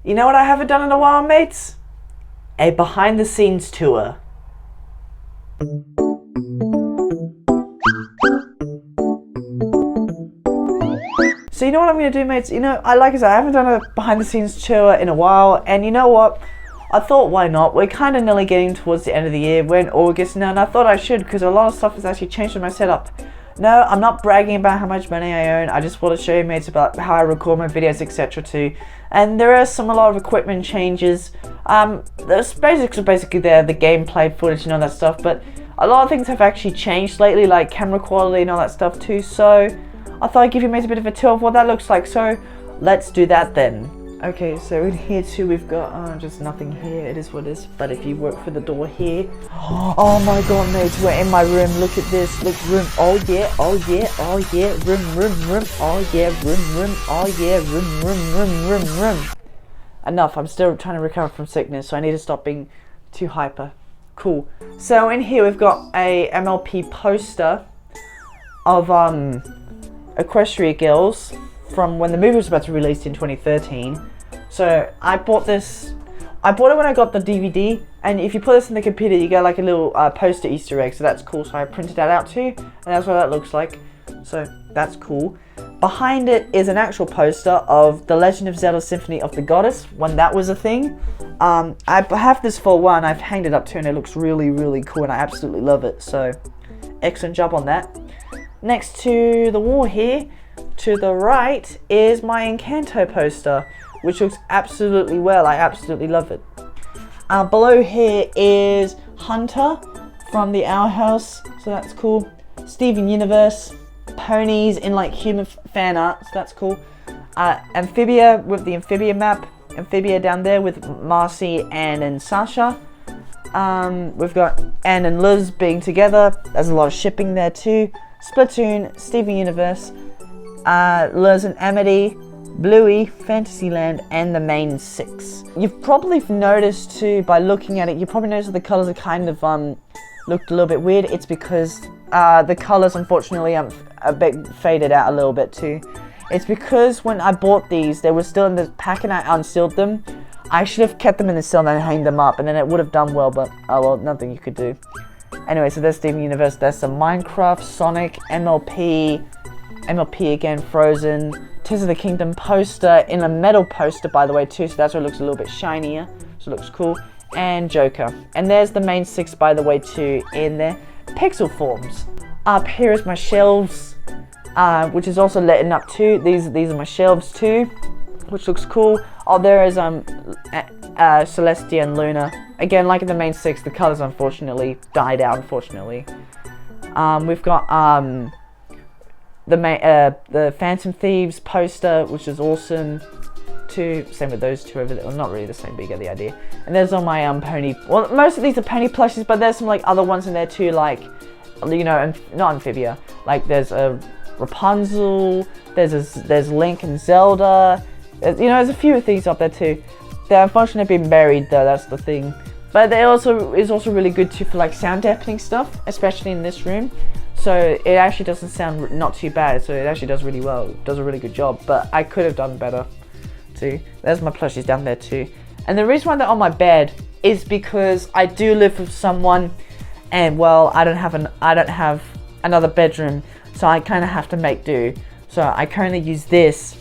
You know what I haven't done in a while, mates? A behind the scenes tour. So you know what I'm going to do, mates? You know, like I said, I haven't done a behind the scenes tour in a while, and you know what? I thought, why not? We're kind of nearly getting towards the end of the year. We're in August now, and I thought I should, because a lot of stuff has actually changed in my setup. No, I'm not bragging about how much money I own. I just want to show you, mates, about how I record my videos, etc. too. And there are a lot of equipment changes. There's basically the gameplay footage and all that stuff, but a lot of things have actually changed lately, like camera quality and all that stuff too. So I thought I'd give you, mates, a bit of a tour of what that looks like. So let's do that then. Okay, so in here too we've got just nothing here. It is what it is. But if you work for the door here, oh my god, mates, we're in my room. Look at this. Look, room. Oh yeah, oh yeah, oh yeah. Room. Oh yeah, room. Oh yeah, room. Enough. I'm still trying to recover from sickness, so I need to stop being too hyper. Cool. So in here we've got a MLP poster of Equestria Girls from when the movie was about to release in 2013. So I bought it when I got the DVD, and if you put this in the computer you get like a little poster Easter egg, so that's cool. So I printed that out too, and that's what that looks like. So that's cool. Behind it is an actual poster of The Legend of Zelda Symphony of the Goddess, when that was a thing. I have this for one, I've hanged it up too, and it looks really, really cool, and I absolutely love it. So excellent job on that. Next to the wall here, to the right, is my Encanto poster, which looks absolutely well. I absolutely love it. Below here is Hunter from the Owl House, so that's cool. Steven Universe, ponies in like human fan art, so that's cool. Amphibia with the Amphibia map. Amphibia down there with Marcy, Anne and Sasha. We've got Anne and Liz being together. There's a lot of shipping there too. Splatoon, Steven Universe, Liz and Amity, Bluey, Fantasyland, and the main 6. You've probably noticed too, by looking at it, you probably noticed that the colours are kind of looked a little bit weird. It's because the colours, unfortunately, a bit faded out a little bit too. It's because when I bought these, they were still in the pack and I unsealed them. I should have kept them in the seal and then hanged them up, and then it would have done well, but oh well, nothing you could do. Anyway, so there's Steven Universe, there's some Minecraft, Sonic, MLP again, Frozen, Tears of the Kingdom poster, in a metal poster by the way too, so that's why it looks a little bit shinier, so it looks cool, and Joker. And there's the main 6 by the way too, in their pixel forms. Up here is my shelves, which is also letting up too. These are my shelves too, which looks cool. Oh, there is Celestia and Luna. Again, like in the main 6, the colors unfortunately died out. Unfortunately, we've got the Phantom Thieves poster, which is awesome too. Same with those two over there. Well, not really the same, but you get the idea. And there's all my pony. Well, most of these are pony plushies, but there's some like other ones in there too, like, you know, not Amphibia. Like there's a Rapunzel. There's Link and Zelda. There's a few of these up there too. They're unfortunately been buried though, that's the thing. But they is also really good too for like sound deafening stuff, especially in this room. So it actually doesn't sound not too bad, so it actually does really well. It does a really good job, but I could have done better too. There's my plushies down there too. And the reason why they're on my bed is because I do live with someone, and well, I don't have another bedroom, so I kind of have to make do. So I currently use this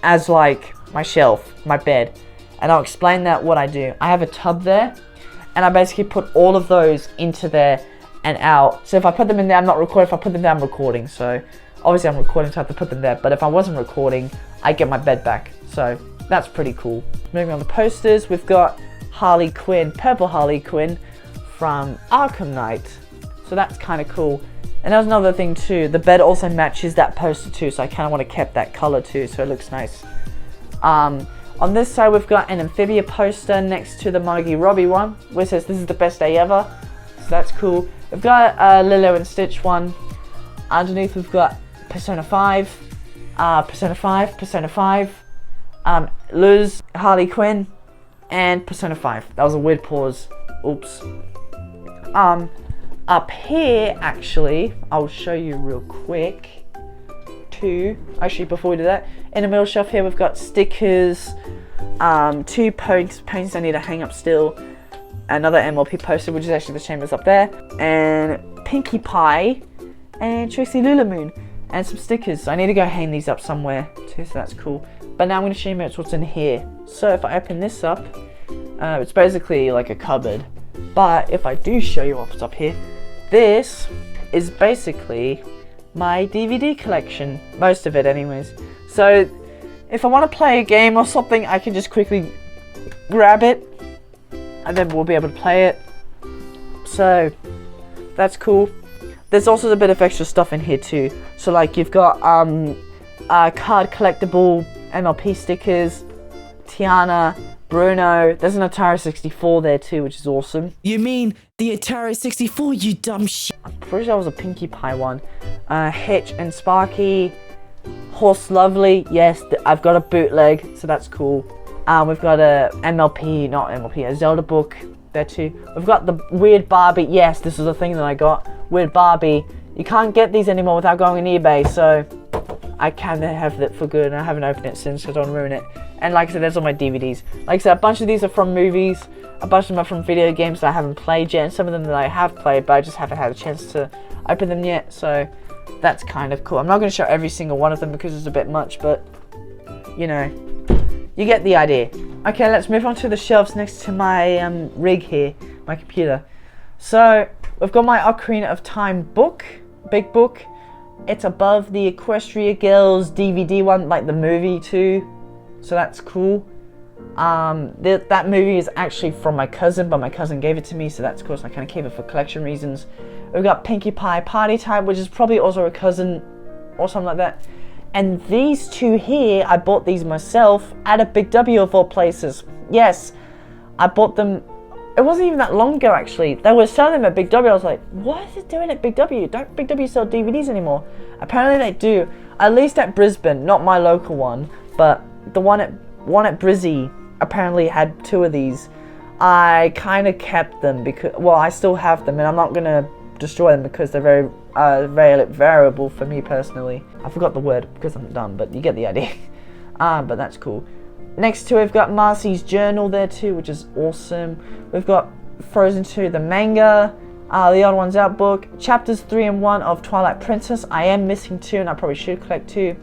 as like my shelf, my bed. And I'll explain that what I do. I have a tub there, and I basically put all of those into there and out. So if I put them in there, I'm not recording. If I put them there, I'm recording. So obviously I'm recording, so I have to put them there. But if I wasn't recording, I get my bed back. So that's pretty cool. Moving on to posters, we've got Harley Quinn, purple Harley Quinn from Arkham Knight. So that's kind of cool. And there's another thing too. The bed also matches that poster too, so I kind of want to keep that color too, so it looks nice. On this side, we've got an Amphibia poster next to the Margie Robbie one, which says "This is the best day ever." So that's cool. We've got a Lilo and Stitch one. Underneath, we've got Persona 5, Persona 5, Luz, Harley Quinn, and Persona 5. That was a weird pause. Oops. Up here, actually, I'll show you real quick. 2. Actually, before we do that, in the middle shelf here we've got stickers, 2 paints I need to hang up still, another MLP poster, which is actually the same as up there, and Pinkie Pie, and Tracy Lulamoon, and some stickers. So I need to go hang these up somewhere too, so that's cool. But now I'm going to show you what's in here. So if I open this up, it's basically like a cupboard. But if I do show you what's up here, this is basically my DVD collection. Most of it anyways. So if I want to play a game or something, I can just quickly grab it and then we'll be able to play it. So that's cool. There's also a bit of extra stuff in here too. So like you've got card collectible MLP stickers, Tiana, Bruno. There's an Atari 64 there too, which is awesome. You mean the Atari 64, you dumb shit? I'm pretty sure that was a Pinkie Pie one. Hitch and Sparky, Horse Lovely. Yes, I've got a bootleg, so that's cool. We've got a a Zelda book there too. We've got the Weird Barbie. Yes, this is a thing that I got. Weird Barbie. You can't get these anymore without going on eBay, so I kind of have it for good, and I haven't opened it since, so I don't ruin it. And like I said, there's all my DVDs. Like I said, a bunch of these are from movies, a bunch of them are from video games that I haven't played yet, and some of them that I have played, but I just haven't had a chance to open them yet, so that's kind of cool. I'm not going to show every single one of them because it's a bit much, but, you know, you get the idea. Okay, let's move on to the shelves next to my rig here, my computer. So, we've got my Ocarina of Time book, big book. It's above the Equestria Girls DVD one, like the movie too. So that's cool. That movie is actually from my cousin, but my cousin gave it to me, so that's cool. So I kind of keep it for collection reasons. We've got Pinkie Pie Party Time, which is probably also a cousin or something like that. And these two here, I bought these myself at a Big W of all places. Yes, I bought them. It wasn't even that long ago actually. They were selling them at Big W. I was like, what is it doing at Big W? Don't Big W sell DVDs anymore? Apparently they do. At least at Brisbane, not my local one, but the one at Brizzy apparently had 2 of these. I kind of kept them because, well, I still have them, and I'm not gonna destroy them because they're very variable for me personally. I forgot the word because I'm dumb, but you get the idea. But that's cool. Next to it, we've got Marcy's journal there too, which is awesome. We've got Frozen 2, the manga, the Odd Ones Out book, chapters 3 and 1 of Twilight Princess. I am missing 2, and I probably should collect 2.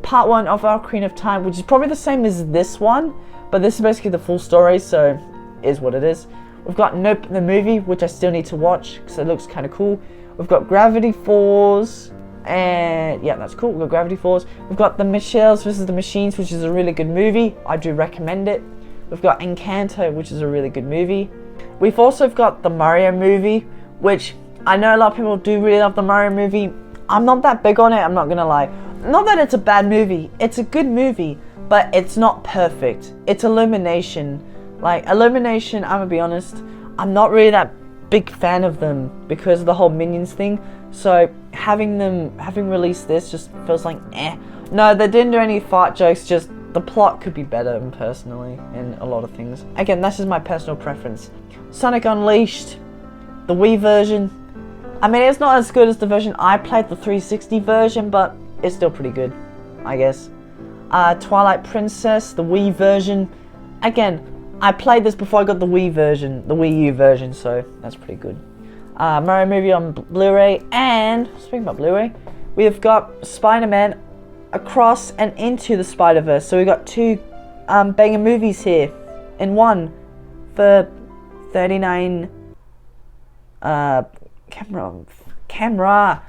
Part 1 of Ocarina of Time, which is probably the same as this one, but this is basically the full story, so is what it is. We've got Nope the movie, which I still need to watch because it looks kind of cool. We've got Gravity Falls, and yeah, that's cool. We've got Gravity Falls. We've got The Michelles vs. the Machines, which is a really good movie. I do recommend it. We've got Encanto, which is a really good movie. We've also got the Mario movie, which I know a lot of people do really love the Mario movie. I'm not that big on it, I'm not gonna lie. Not that it's a bad movie, it's a good movie, but it's not perfect. It's Illumination. Like, Illumination, I'm gonna be honest, I'm not really that big fan of them because of the whole Minions thing. So having released this just feels like eh. No, they didn't do any fart jokes, just the plot could be better personally in a lot of things. Again, that's just my personal preference. Sonic Unleashed, the Wii version. I mean, it's not as good as the version I played, the 360 version, but it's still pretty good, I guess. Twilight Princess, the Wii version. Again, I played this before I got the Wii version, the Wii U version, so that's pretty good. Mario movie on Blu-ray, and speaking about Blu-ray, we've got Spider-Man Across and Into the Spider-Verse. So we've got 2 banger movies here in one for 39. Camera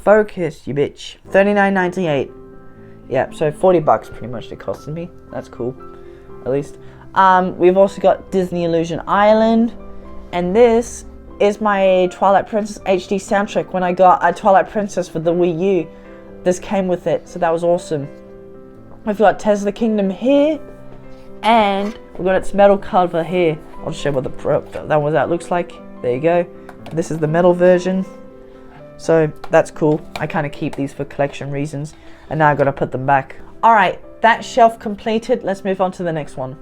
focus, you bitch. $39.98. Yeah, so $40 pretty much it costed me. That's cool, at least. We've also got Disney Illusion Island, and this is my Twilight Princess HD soundtrack. When I got a Twilight Princess for the Wii U, this came with it, so that was awesome. We've got Tesla Kingdom here, and we've got its metal cover here. I'll show you what that looks like. There you go. This is the metal version, so that's cool. I kind of keep these for collection reasons, and now I've got to put them back. Alright, that shelf completed. Let's move on to the next one.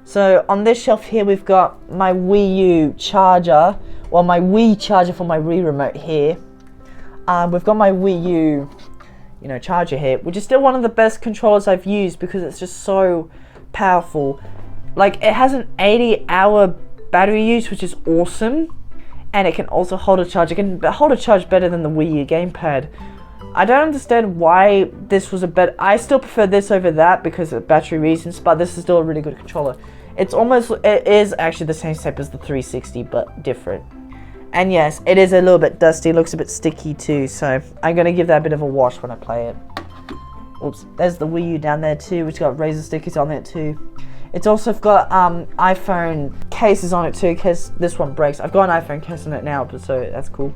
So on this shelf here, we've got my Wii U charger, well, my Wii charger for my Wii remote here. We've got my Wii U, you know, charger here, which is still one of the best controllers I've used because it's just so powerful. Like, it has an 80-hour battery use, which is awesome, and it can also hold a charge. It can hold a charge better than the Wii U gamepad. I don't understand why this was a better. I still prefer this over that because of battery reasons, but this is still a really good controller. It is actually the same shape as the 360, but different. And yes, it is a little bit dusty, looks a bit sticky too, so I'm gonna give that a bit of a wash when I play it. Oops, there's the Wii U down there too, which got razor stickers on it too. It's also got iPhone cases on it too, in case this one breaks. I've got an iPhone case on it now, so that's cool.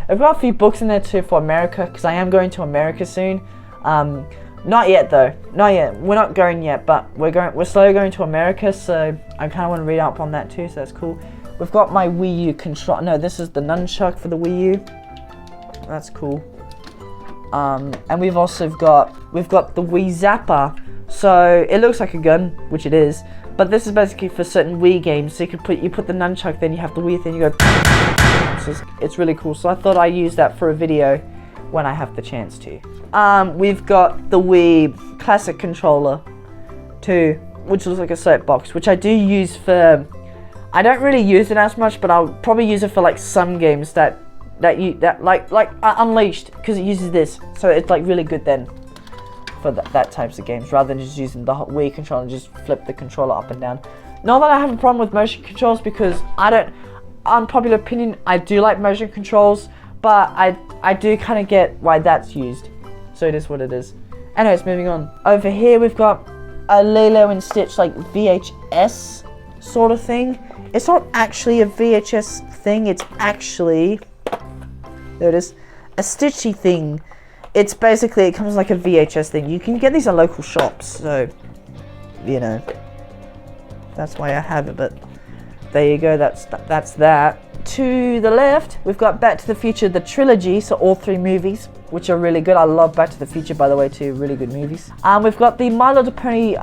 I've got a few books in there too for America, because I am going to America soon. Not yet though, not yet. We're not going yet, but we're slowly going to America, so I kind of want to read up on that too, so that's cool. We've got my Wii U control. No, this is the nunchuck for the Wii U. That's cool. And we've got the Wii Zapper. So it looks like a gun, which it is, but this is basically for certain Wii games. So you put the nunchuck, then you have the Wii thing, you go. So it's really cool. So I thought I'd use that for a video when I have the chance to. We've got the Wii Classic controller too, which looks like a soapbox, which I do use for. I don't really use it as much, but I'll probably use it for like some games that like Unleashed, because it uses this, so it's like really good then for that types of games, rather than just using the Wii controller and just flip the controller up and down. Not that I have a problem with motion controls, because I don't. Unpopular opinion, I do like motion controls, but I do kind of get why that's used. So it is what it is. Anyways, moving on. Over here we've got a Lilo and Stitch like VHS sort of thing. It's not actually a VHS thing, it's actually, there it is, a Stitchy thing. It's basically, it comes like a VHS thing. You can get these at local shops, so, you know, that's why I have it, but there you go, that's that. To the left, we've got Back to the Future, the trilogy, so all 3 movies, which are really good. I love Back to the Future, by the way, too, really good movies. We've got the My Little Pony,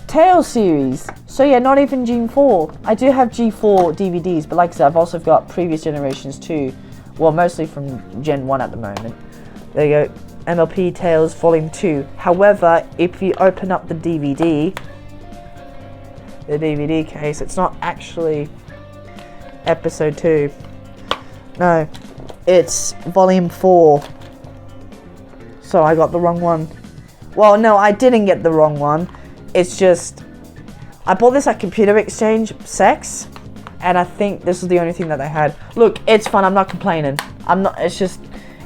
Tales series. So yeah, not even G4. I do have G4 DVDs, but like I said, I've also got previous generations too. Well, mostly from Gen 1 at the moment. There you go, MLP Tales Volume 2. However, if you open up the DVD case, it's not actually Episode 2. No, it's Volume 4. So I got the wrong one. Well, no, I didn't get the wrong one. It's just, I bought this at Computer Exchange, Sex, and I think this is the only thing that they had. Look, it's fun, I'm not complaining. It's just,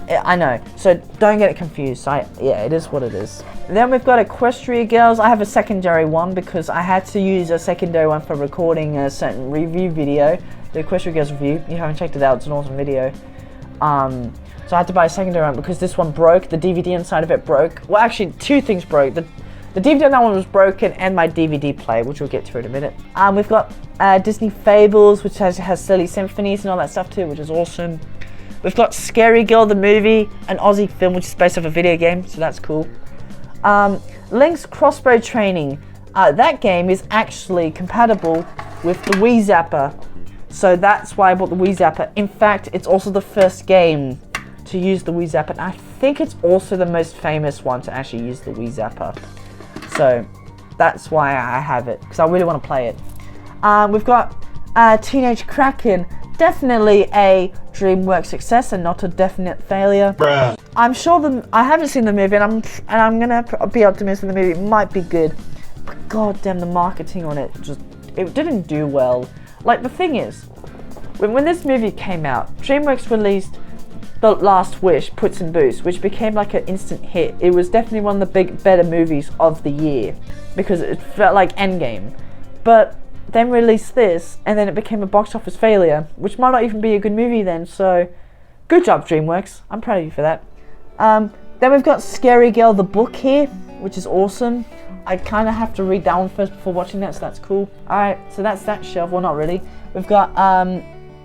I know. So don't get it confused. Yeah, it is what it is. Then we've got Equestria Girls. I have a secondary one because I had to use a secondary one for recording a certain review video. The Equestria Girls review. If you haven't checked it out, it's an awesome video. So I had to buy a secondary one because this one broke. The DVD inside of it broke. Well, actually, 2 things broke. The DVD on that one was broken, and my DVD player, which we'll get to in a minute. We've got Disney Fables, which has silly symphonies and all that stuff too, which is awesome. We've got Scary Girl, the movie, an Aussie film, which is based off a video game, so that's cool. Link's Crossbow Training. That game is actually compatible with the Wii Zapper, so that's why I bought the Wii Zapper. In fact, it's also the first game to use the Wii Zapper, and I think it's also the most famous one to actually use the Wii Zapper. So that's why I have it, because I really want to play it. We've got Teenage Kraken, definitely a DreamWorks success and not a definite failure. Bruh. I'm sure I haven't seen the movie, and I'm gonna be optimistic the movie might be good, but goddamn, the marketing on it it didn't do well. Like, the thing is, when this movie came out, DreamWorks released The Last Wish, Puss in Boots, which became like an instant hit. It was definitely one of the better movies of the year because it felt like Endgame. But then released this, and then it became a box office failure, which might not even be a good movie then. So, good job, DreamWorks. I'm proud of you for that. Then we've got Scary Girl, the book here, which is awesome. I kind of have to read that one first before watching that, so that's cool. Alright, so that's that shelf. Well, not really. We've got,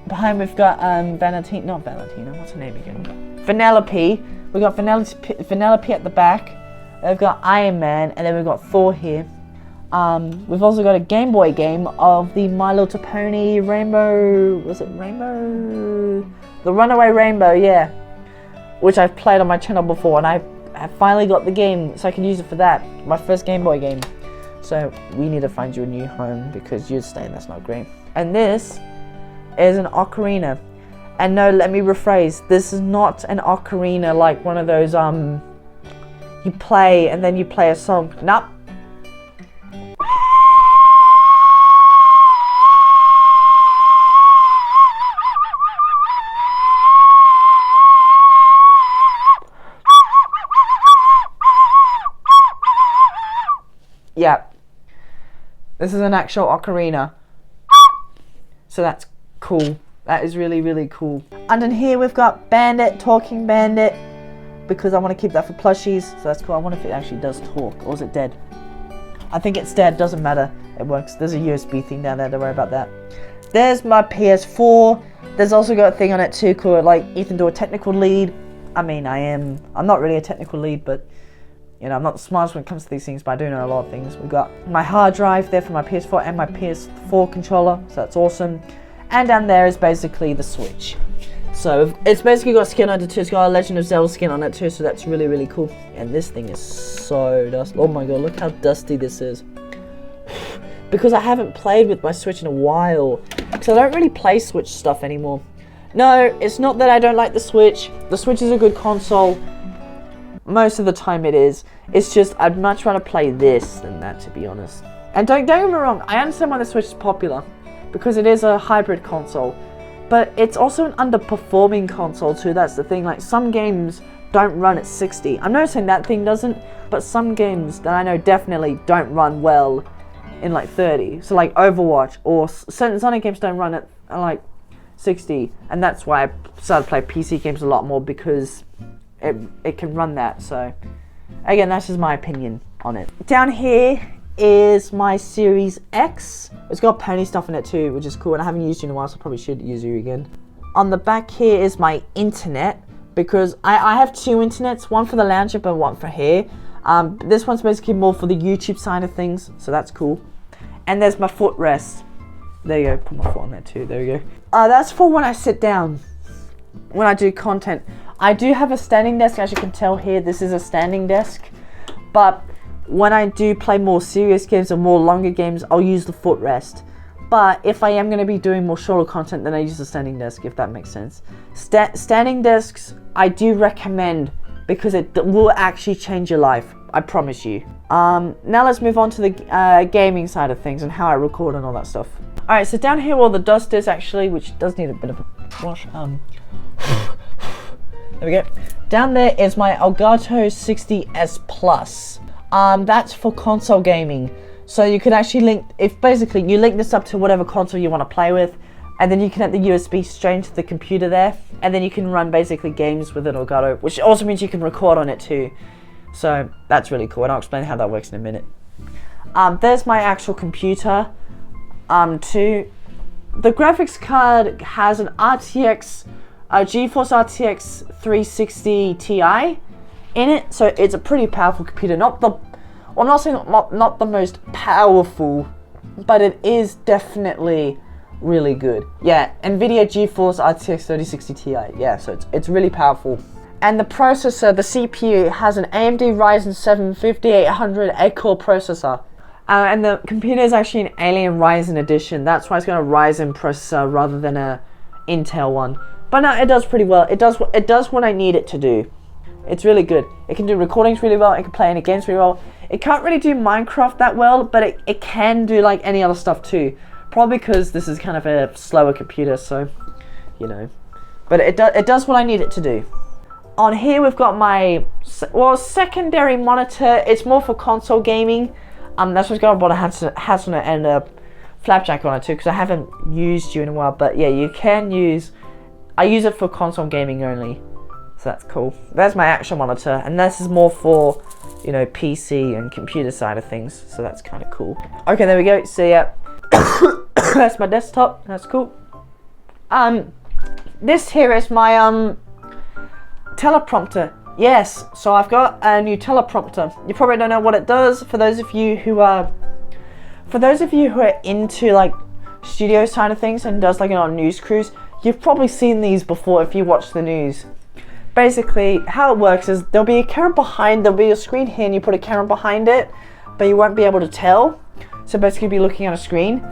behind we've got, Valentina, what's her name again? Vanellope. We've got Vanellope at the back. We've got Iron Man, and then we've got Thor here. We've also got a Game Boy game of the My Little Pony Rainbow, was it Rainbow? The Runaway Rainbow, yeah. Which I've played on my channel before, and I I finally got the game, so I can use it for that. My first Game Boy game. So we need to find you a new home because you're staying. That's not great. And this is an ocarina. And no, let me rephrase. This is not an ocarina like one of those you play and then you play a song. Nope. Yeah. This is an actual ocarina. So that's cool. That is really, really cool. And in here we've got Bandit, Talking Bandit, because I want to keep that for plushies. So that's cool. I wonder if it actually does talk, or is it dead? I think it's dead. Doesn't matter. It works. There's a USB thing down there. Don't worry about that. There's my PS4. There's also got a thing on it too called like LightingDoyle technical lead. I mean, I'm not really a technical lead, but you know, I'm not the smartest when it comes to these things, but I do know a lot of things. We've got my hard drive there for my PS4 and my PS4 controller, so that's awesome. And down there is basically the Switch. So it's basically got skin on it too. It's got a Legend of Zelda skin on it too, so that's really, really cool. And this thing is so dusty. Oh my god, look how dusty this is. Because I haven't played with my Switch in a while. Because I don't really play Switch stuff anymore. No, it's not that I don't like the Switch. The Switch is a good console. Most of the time it is. It's just I'd much rather play this than that, to be honest. And don't get me wrong, I understand why the Switch is popular, because it is a hybrid console, but it's also an underperforming console too. That's the thing. Like, some games don't run at 60. I'm not saying that thing doesn't, but some games that I know definitely don't run well in like 30. So like Overwatch or certain Sonic games don't run at like 60, and that's why I started to play PC games a lot more, because it can run that. So again, that's just my opinion on it. Down here is my Series X. It's got pony stuff in it too, which is cool, and I haven't used you in a while, so I probably should use you again. On the back here is my internet, because I have two internets, one for the lounge and one for here. This one's basically more for the YouTube side of things, so that's cool. And there's my footrest. There you go, put my foot on there too, there you go. That's for when I sit down, when I do content. I do have a standing desk, as you can tell here. This is a standing desk, but when I do play more serious games or more longer games, I'll use the footrest. But if I am going to be doing more shorter content, then I use the standing desk, if that makes sense. Standing desks, I do recommend, because it will actually change your life. I promise you. Now let's move on to the gaming side of things and how I record and all that stuff. Alright, so down here where the dust is actually, which does need a bit of a wash. There we go. Down there is my Elgato 60S Plus. That's for console gaming. So you could actually link, if basically you link this up to whatever console you want to play with, and then you connect the USB straight into the computer there, and then you can run basically games with an Elgato, which also means you can record on it too. So that's really cool, and I'll explain how that works in a minute. There's my actual computer too. The graphics card has an GeForce RTX 360 Ti in it, so it's a pretty powerful computer. Not the most powerful, but it is definitely really good. Yeah, NVIDIA GeForce RTX 3060 Ti. Yeah, so it's really powerful. And the processor, the CPU, has an AMD Ryzen 7 5800 8-core processor. And the computer is actually an Alien Ryzen edition. That's why it's got a Ryzen processor rather than a Intel one. But no, it does pretty well. It does what I need it to do. It's really good. It can do recordings really well. It can play any games really well. It can't really do Minecraft that well, but it can do like any other stuff too. Probably because this is kind of a slower computer, so you know. But it does what I need it to do. On here we've got my secondary monitor. It's more for console gaming. That's what's got a hat on it and a flapjack on it too, because I haven't used you in a while. But yeah, you can use. I use it for console gaming only, so that's cool. There's my actual monitor, and this is more for, you know, PC and computer side of things, so that's kind of cool. Okay, there we go. So yeah, that's my desktop. That's cool. This here is my teleprompter. Yes, so I've got a new teleprompter. You probably don't know what it does. For those of you who are into like studio side of things and does like, you know, news crews, you've probably seen these before if you watch the news. basically how it works is there'll be a screen here and you put a camera behind it, but you won't be able to tell. So basically you'll be looking at a screen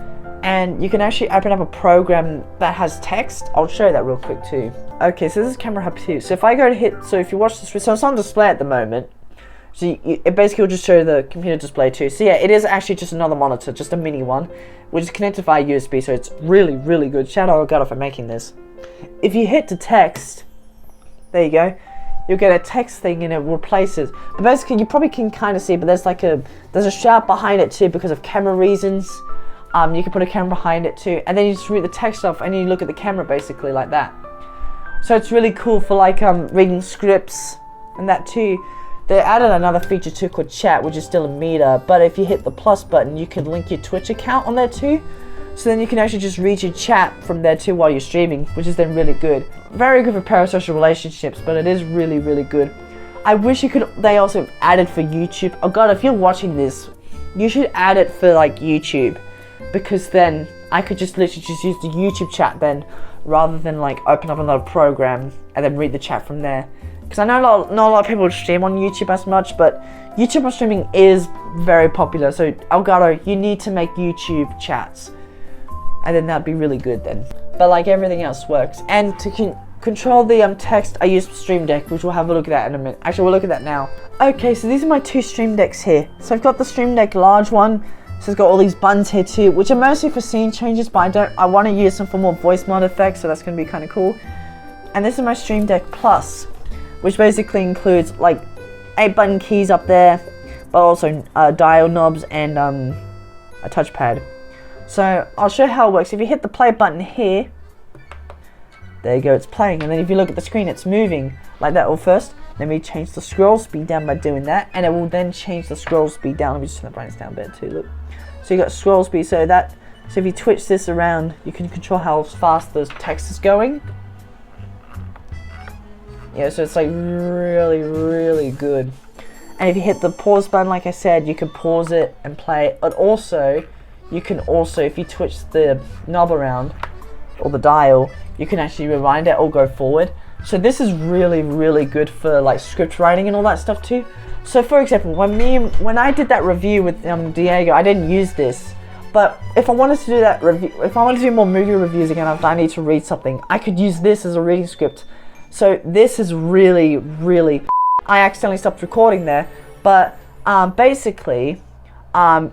and you can actually open up a program that has text. I'll show you that real quick too. Okay, so this is camera hub 2. So if I go to hit, so if you watch this, so it's on display at the moment. So it basically will just show the computer display too. So yeah, it is actually just another monitor, just a mini one, which is connected via USB, so it's really, really good. Shout out Elgato for making this. If you hit the text, there you go, you'll get a text thing and it replaces. But basically you probably can kind of see, but there's a shout behind it too because of camera reasons. You can put a camera behind it too, and then you just read the text off and you look at the camera basically like that. So it's really cool for like reading scripts and that too. They added another feature too called chat, which is still a meter, but if you hit the plus button you can link your Twitch account on there too. So then you can actually just read your chat from there too while you're streaming, which is then really good. Very good for parasocial relationships, but it is really, really good. I wish they also added for YouTube. Oh god, if you're watching this, you should add it for like YouTube, because then I could just literally just use the YouTube chat then, rather than like open up another program and then read the chat from there. Because I know not a lot of people stream on YouTube as much, but YouTube on streaming is very popular. So Elgato, you need to make YouTube chats, and then that'd be really good then. But like everything else works. And to control the text, I use Stream Deck, which we'll have a look at that in a minute. Actually, we'll look at that now. Okay, so these are my two Stream Decks here. So I've got the Stream Deck large one. So it's got all these buttons here too, which are mostly for scene changes, but I want to use them for more voice mod effects, so that's going to be kind of cool. And this is my Stream Deck Plus, which basically includes like 8 button keys up there, but also dial knobs and a touchpad. So I'll show you how it works. If you hit the play button here, there you go, it's playing. And then if you look at the screen, it's moving like that. Well, first, let me change the scroll speed down by doing that, and it will then change the scroll speed down. Let me just turn the brightness down a bit too, look. So you got scroll speed, so if you twitch this around, you can control how fast the text is going. Yeah, so it's like really, really good. And if you hit the pause button, like I said, you can pause it and play it. But also, you can also, if you twitch the knob around, or the dial, you can actually rewind it or go forward. So this is really, really good for like script writing and all that stuff too. So for example, when I did that review with Diego, I didn't use this. But if I wanted to do that review, if I wanted to do more movie reviews again, if I need to read something, I could use this as a reading script. So this is really, really, I accidentally stopped recording there, but basically,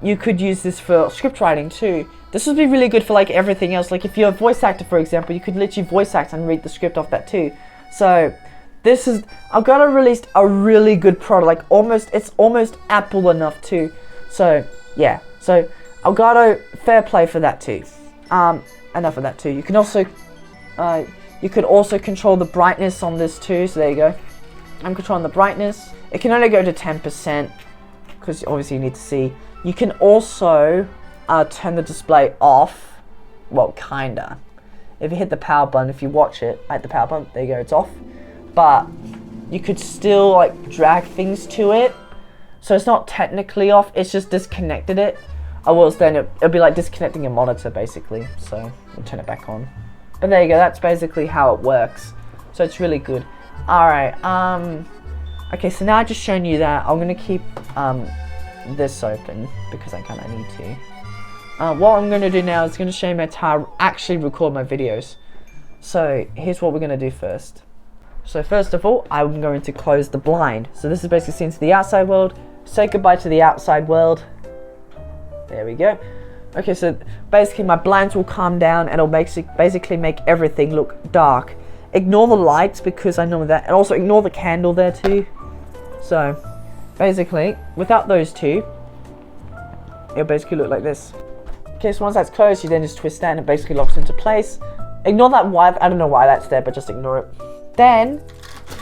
you could use this for script writing too. This would be really good for like everything else. Like if you're a voice actor, for example, you could literally voice act and read the script off that too. So this is, Elgato released a really good product, like it's almost Apple enough too. So yeah, so Elgato, fair play for that too. Enough of that too. You can also, you could also control the brightness on this too. So there you go. I'm controlling the brightness. It can only go to 10% because obviously you need to see. You can also turn the display off. Well, kinda. If you hit the power button, if you watch it, hit the power button, there you go, it's off. But you could still like drag things to it. So it's not technically off, it's just disconnected it. Otherwise then it'll be like disconnecting your monitor basically. So we'll turn it back on. But there you go, that's basically how it works. So it's really good. Alright, okay, so now I've just shown you that. I'm gonna keep this open because I kinda need to. What I'm gonna do now is gonna show you how to actually record my videos. So here's what we're gonna do first. So first of all, I'm going to close the blind. So this is basically seen to the outside world. Say goodbye to the outside world. There we go. Okay, so basically my blinds will calm down and it'll basically make everything look dark. Ignore the lights because I know that, and also ignore the candle there too. So basically, without those two, it'll basically look like this. Okay, so once that's closed, you then just twist that and it basically locks into place. Ignore that wire, I don't know why that's there, but just ignore it. Then,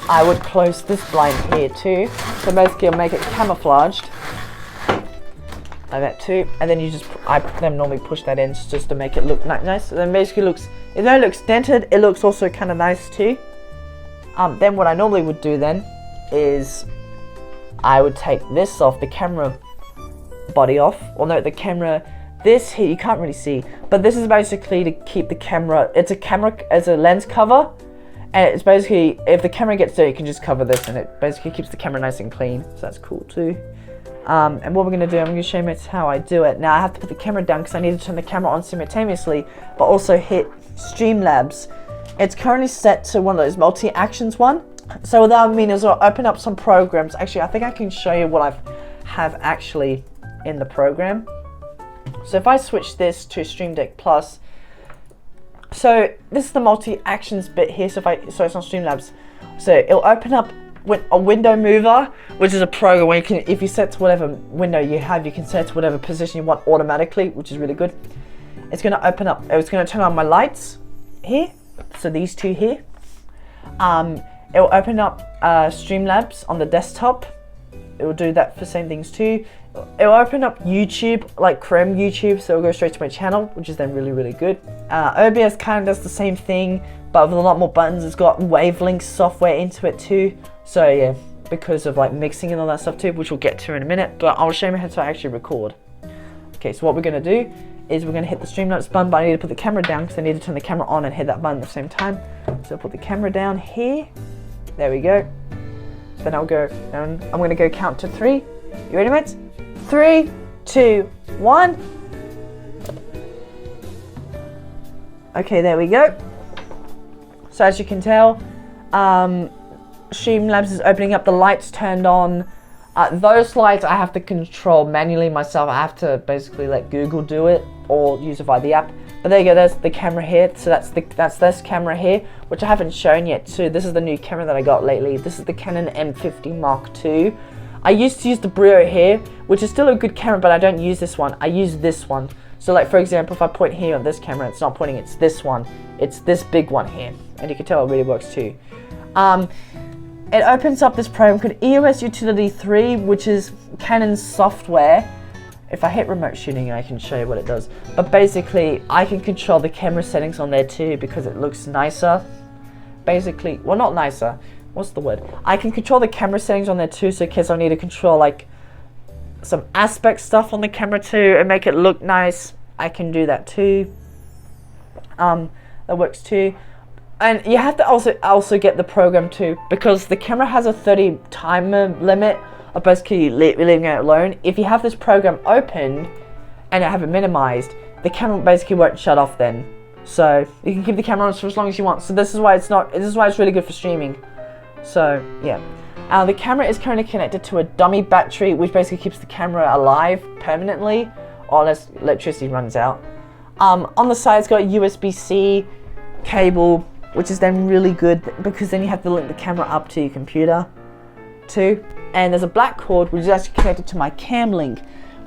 I would close this blind here too. So basically I'll make it camouflaged. Like that too. And then I then normally push that in just to make it look nice. So then basically even though it looks dented, it looks also kind of nice too. Then what I normally would do then is I would take this off, the camera body off. Or no, the camera, this here, you can't really see. But this is basically to keep the camera, it's a lens cover. And it's basically, if the camera gets dirty, you can just cover this, and it basically keeps the camera nice and clean. So that's cool too. And what we're gonna do, I'm gonna show you how I do it. Now I have to put the camera down because I need to turn the camera on simultaneously, but also hit Streamlabs. It's currently set to one of those multi-actions one. So what that means is I'll open up some programs. Actually, I think I can show you what I have actually in the program. So if I switch this to Stream Deck Plus, so this is the multi-actions bit here. So it's on Streamlabs. So it'll open up with a window mover, which is a program where you can, if you set to whatever window you have, you can set to whatever position you want automatically, which is really good. It's going to open up, it's going to turn on my lights here, so these two here. It will open up Streamlabs on the desktop. It will do that for same things too. It will open up YouTube, like Chrome YouTube, so it'll go straight to my channel, which is then really, really good. OBS kind of does the same thing, but with a lot more buttons. It's got wavelength software into it too. So yeah, because of like mixing and all that stuff too, which we'll get to in a minute, but I'll show you how to actually record. Okay, so what we're gonna do is we're gonna hit the Streamlabs button, but I need to put the camera down because I need to turn the camera on and hit that button at the same time. So I'll put the camera down here. There we go. So then I'll go down. I'm gonna go count to 3. You ready, mates? 3, 2, 1. Okay, there we go. So as you can tell, Streamlabs is opening up, the lights turned on. Those lights I have to control manually myself. I have to basically let Google do it or use it via the app. But there you go, there's the camera here. So that's this camera here, which I haven't shown yet too. This is the new camera that I got lately. This is the Canon M50 Mark II. I used to use the Brio here, which is still a good camera, but I don't use this one. I use this one. So like for example, if I point here on this camera, it's not pointing, it's this one. It's this big one here. And you can tell it really works too. It opens up this program called EOS Utility 3, which is Canon's software. If I hit remote shooting, I can show you what it does. But basically, I can control the camera settings on there too because it looks nicer. Basically, well, not nicer. What's the word? I can control the camera settings on there too, so in case I need to control like some aspect stuff on the camera too and make it look nice, I can do that too. That works too. And you have to also get the program too, because the camera has a 30 timer limit of basically leaving it alone. If you have this program open and I have it minimized, the camera basically won't shut off then. So you can keep the camera on for as long as you want. So this is why it's really good for streaming. So yeah. The camera is currently connected to a dummy battery, which basically keeps the camera alive permanently, or unless electricity runs out. On the side, it's got a USB-C cable, which is then really good because then you have to link the camera up to your computer too. And there's a black cord which is actually connected to my cam link.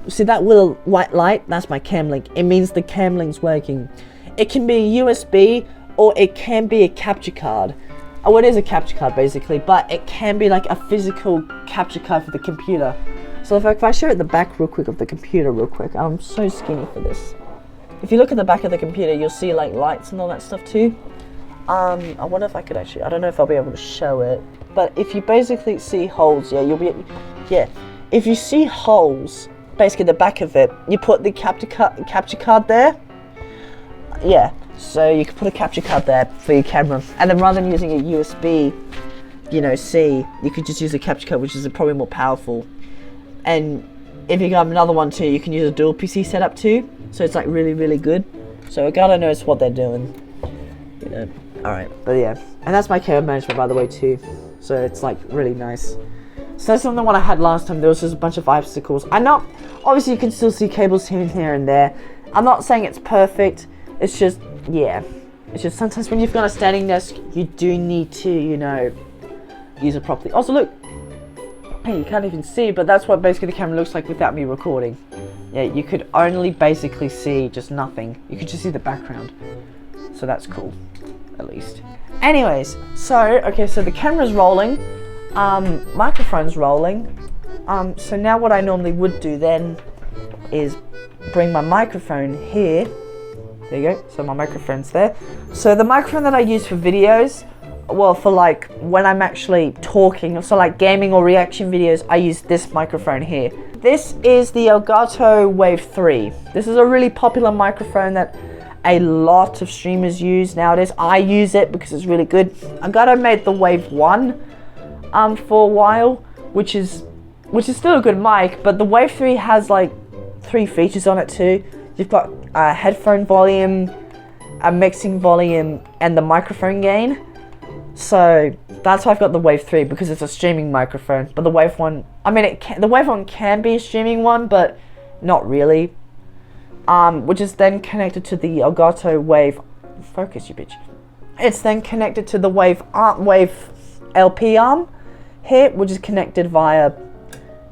See that little white light? That's my cam link. It means the cam link's working. It can be a USB or it can be a capture card. Oh, it is a capture card basically, but it can be like a physical capture card for the computer. So if I show it the back real quick of the computer real quick, I'm so skinny for this. If you look at the back of the computer, you'll see like lights and all that stuff too. I wonder if I could actually, I don't know if I'll be able to show it, but if you basically see holes, if you see holes, basically the back of it, you put the capture card there, so you can put a capture card there for your camera, and then rather than using a USB, C, you could just use a capture card, which is probably more powerful. And if you got another one too, you can use a dual PC setup too, so it's like really, really good. So Elgato knows what they're doing, Alright, but yeah, and that's my camera management by the way too, so it's like really nice. So that's not the one I had last time. There was just a bunch of obstacles. Obviously you can still see cables here and there. I'm not saying it's perfect, it's just, it's just sometimes when you've got a standing desk, you do need to, use it properly. Also look, hey, you can't even see, but that's what basically the camera looks like without me recording. Yeah, you could only basically see just nothing. You could just see the background. So that's cool, at least. Anyways, so the camera's rolling, microphone's rolling. So now what I normally would do then is bring my microphone here. There you go, so my microphone's there. So the microphone that I use for videos, well, for like when I'm actually talking, so like gaming or reaction videos, I use this microphone here. This is the Elgato Wave 3. This is a really popular microphone that a lot of streamers use nowadays. I use it because it's really good. I made the Wave 1 for a while, which is still a good mic, but the Wave 3 has like 3 features on it too. You've got a headphone volume, a mixing volume, and the microphone gain. So that's why I've got the Wave 3, because it's a streaming microphone. But the Wave 1, I mean, the Wave 1 can be a streaming one, but not really. Which is then connected to the Elgato Wave. Focus, you bitch. It's then connected to the Wave LP arm here, which is connected via,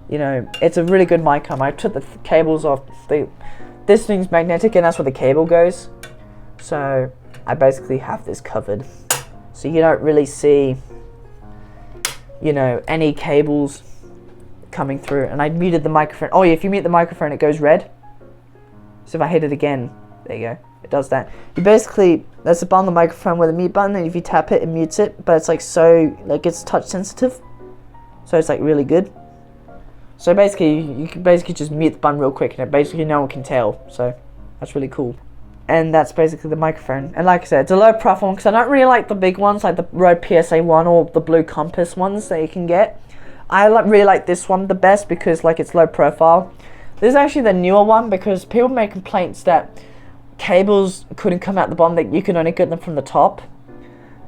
you know, it's a really good mic arm. I took the cables off. This thing's magnetic, and that's where the cable goes. So I basically have this covered, so you don't really see, you know, any cables coming through. And I muted the microphone. Oh yeah, if you mute the microphone, it goes red. So if I hit it again, there you go, it does that. You basically, there's a button on the microphone with a mute button, and if you tap it, it mutes it. But it's like it's touch sensitive, so it's like really good. So basically, you can basically just mute the button real quick, and it basically no one can tell. So that's really cool. And that's basically the microphone. And like I said, it's a low profile one because I don't really like the big ones, like the Rode PSA 1 or the Blue Compass ones that you can get. I really like this one the best because like it's low profile. This is actually the newer one because people make complaints that cables couldn't come out the bottom, that you can only get them from the top.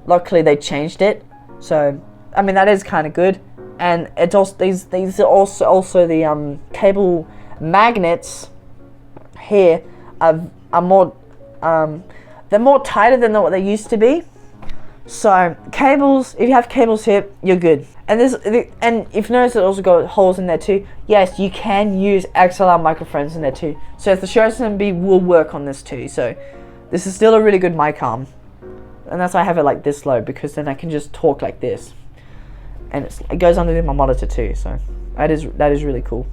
Luckily they changed it, so I mean that is kind of good. And it's also these are also the cable magnets here are more they're more tighter than what they used to be. So cables, if you have cables here, you're good. And if you notice, it also got holes in there too. Yes, you can use XLR microphones in there too. So if the Shure SMB will work on this too. So this is still a really good mic arm, and that's why I have it like this low, because then I can just talk like this, and it goes underneath my monitor too. So that is really cool.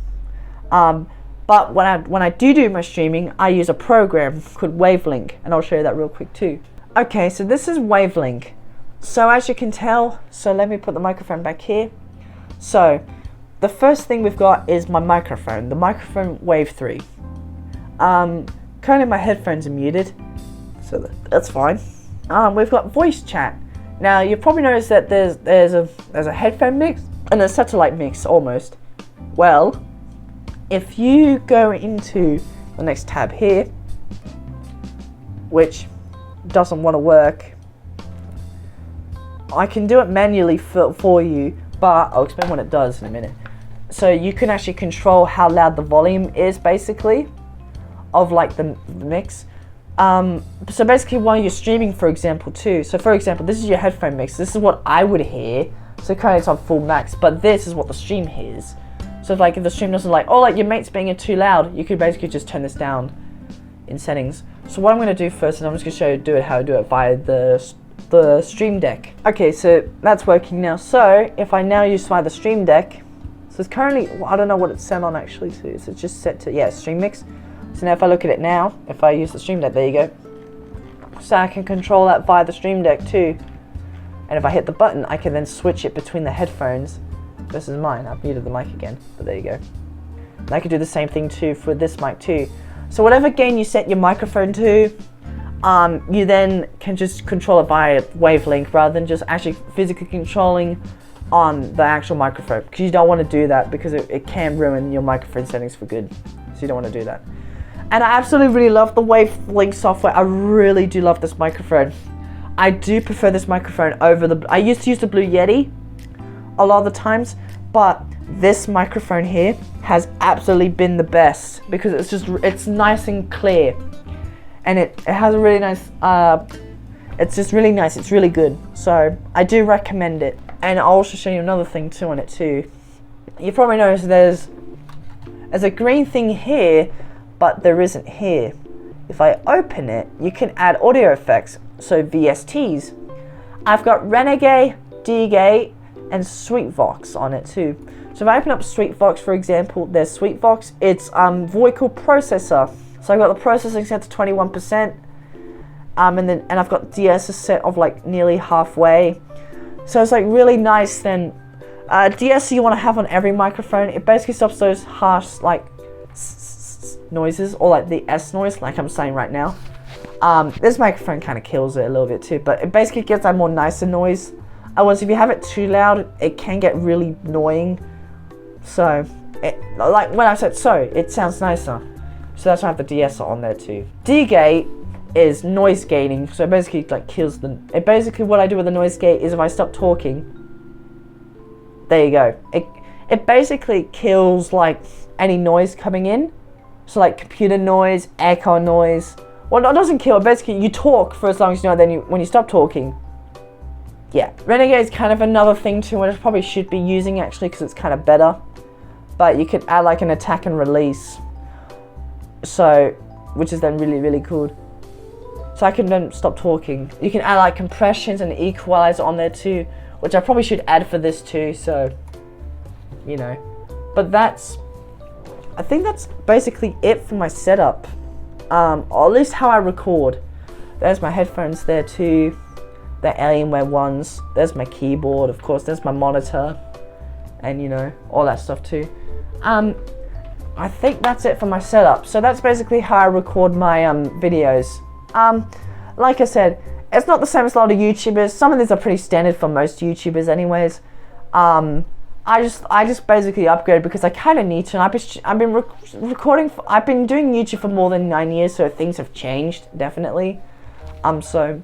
But when I do my streaming, I use a program called Wavelink, and I'll show you that real quick too. Okay, so this is Wavelink. So as you can tell, so let me put the microphone back here. So the first thing we've got is my microphone, the microphone Wave 3. Currently my headphones are muted, so that's fine. We've got voice chat. Now you've probably noticed that there's a headphone mix and a satellite mix almost. Well, if you go into the next tab here, which doesn't want to work, I can do it manually for you, but I'll explain what it does in a minute. So you can actually control how loud the volume is, basically, of like the mix. So basically while you're streaming, for example, too. So for example, this is your headphone mix. This is what I would hear. So currently it's on full max, but this is what the stream hears. So if the stream doesn't like, oh, like your mate's being too loud, you could basically just turn this down in settings. So what I'm going to do first, and I'm just going to show you how to do it via the Stream Deck. Okay, so that's working now. So if I now use via the Stream Deck, so it's currently, well, I don't know what it's set on actually, so it's just set to, yeah, Stream Mix. So now if I look at it now, if I use the Stream Deck, there you go. So I can control that via the Stream Deck too. And if I hit the button, I can then switch it between the headphones. This is mine, I've muted the mic again, but there you go. And I can do the same thing too for this mic too. So whatever gain you set your microphone to, you then can just control it via Wavelink rather than just actually physically controlling on the actual microphone, because you don't want to do that because it can ruin your microphone settings for good. So you don't want to do that. And I absolutely really love the Wavelink software. I really do love this microphone. I do prefer this microphone over I used to use the Blue Yeti a lot of the times, but this microphone here has absolutely been the best because it's nice and clear, and it has a really nice it's just really nice, it's really good. So I do recommend it. And I'll also show you another thing too on it too. You probably noticed there's a green thing here, but there isn't here. If I open it, you can add audio effects, so VSTs. I've got Renegade, D-Gate, and SweetVox on it too. So if I open up SweetVox, for example, there's SweetVox. It's vocal processor. So I've got the processing set to 21%, and I've got DS set of like nearly halfway. So it's like really nice. Then DS you want to have on every microphone. It basically stops those harsh like noises, or like the S noise, like I'm saying right now. This microphone kind of kills it a little bit too, but it basically gets that more nicer noise. Otherwise, if you have it too loud, it can get really annoying. So, like when I said so, it sounds nicer. So that's why I have the de-esser on there too. D-gate is noise gating, so it basically like kills the. Basically what I do with the noise gate is if I stop talking, there you go. It basically kills like any noise coming in. So like computer noise, echo noise. Well, it doesn't kill it. Basically, you talk for as long as you know. Then when you stop talking, yeah. Renegade is kind of another thing too, which I probably should be using actually because it's kind of better. But you could add like an attack and release. So, which is then really, really cool. So I can then stop talking. You can add like compressions and equalizer on there too, which I probably should add for this too. So, you know, but I think that's basically it for my setup. Or at least how I record. There's my headphones there too. The Alienware ones. There's my keyboard, of course. There's my monitor, and you know all that stuff too. I think that's it for my setup. So that's basically how I record my videos. Like I said, it's not the same as a lot of YouTubers. Some of these are pretty standard for most YouTubers anyways. I just basically upgraded because I kind of need to. And I've been recording. I've been doing YouTube for more than 9 years, so things have changed definitely. So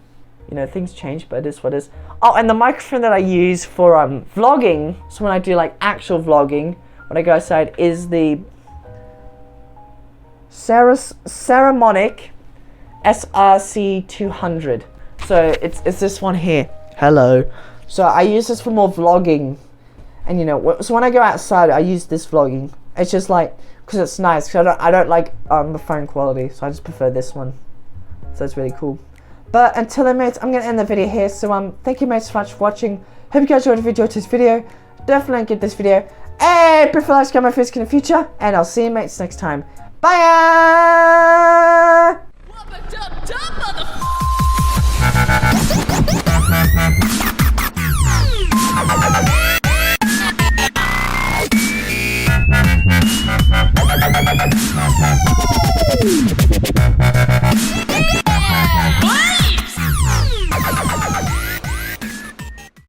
you know things change, but it is what it is. Oh, and the microphone that I use for vlogging. So when I do like actual vlogging, when I go outside, is the Saramonic SRC 200. So it's this one here. Hello. So I use this for more vlogging. And you know, so when I go outside, I use this vlogging. It's just like, because it's nice, because I don't like the phone quality, so I just prefer this one. So it's really cool. But until then, mates, I'm going to end the video here. So thank you, mates, so much for watching. Hope you guys enjoyed this video. Definitely give this video a prefer like, subscribe, my face in the future. And I'll see you, mates, next time. Bye! Mother